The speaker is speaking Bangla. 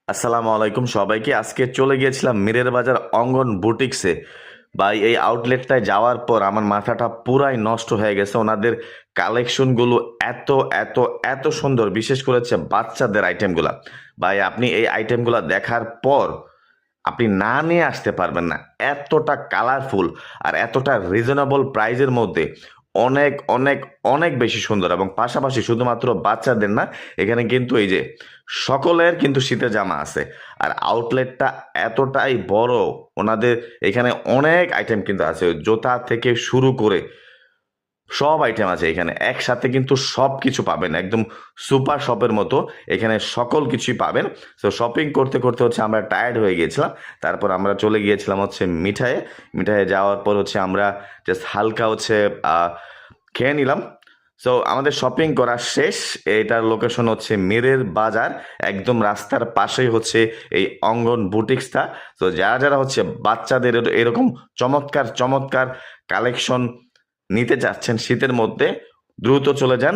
আসসালামু আলাইকুম সবাইকে। আজকে চলে গিয়েছিলাম মিরের বাজার অঙ্গন বুটিক্সে। ভাই এই আউটলেটটায় যাওয়ার পর আমার মাথাটা পুরাই নষ্ট হয়ে গেছে। ওনাদের কালেকশনগুলো এত এত এত সুন্দর, বিশেষ করে হচ্ছে বাচ্চাদের আইটেমগুলা। ভাই আপনি এই আইটেমগুলা দেখার পর আপনি না নিয়ে আসতে পারবেন না। এতটা কালারফুল আর এতটা রিজনেবল প্রাইজের মধ্যে অনেক অনেক অনেক বেশি সুন্দর। এবং পাশাপাশি শুধুমাত্র বাচ্চাদের না, এখানে কিন্তু এই যে সকলের কিন্তু শীতের জামা আছে। আর আউটলেটটা এতটাই বড়, ওনাদের এখানে অনেক আইটেম কিন্তু আছে, জুতা থেকে শুরু করে সব আইটেম আছে এখানে একসাথে, কিন্তু সব কিছু পাবেন একদম সুপার শপের মতো। এখানে সকল কিছুই পাবেন। তো শপিং করতে করতে হচ্ছে আমরা টায়ার্ড হয়ে গিয়েছিলাম। তারপর আমরা চলে গিয়েছিলাম হচ্ছে মিঠাইয়ে যাওয়ার পর হচ্ছে আমরা জাস্ট হালকা হচ্ছে খেয়ে নিলাম। সো আমাদের শপিং করা শেষ। এটার লোকেশন হচ্ছে মিরের বাজার, একদম রাস্তার পাশেই হচ্ছে এই অঙ্গন বুটিক্সটা। তো যারা যারা হচ্ছে বাচ্চাদের এরকম চমৎকার চমৎকার কালেকশন নিতে চাচ্ছেন শীতের মধ্যে, দ্রুত চলে যান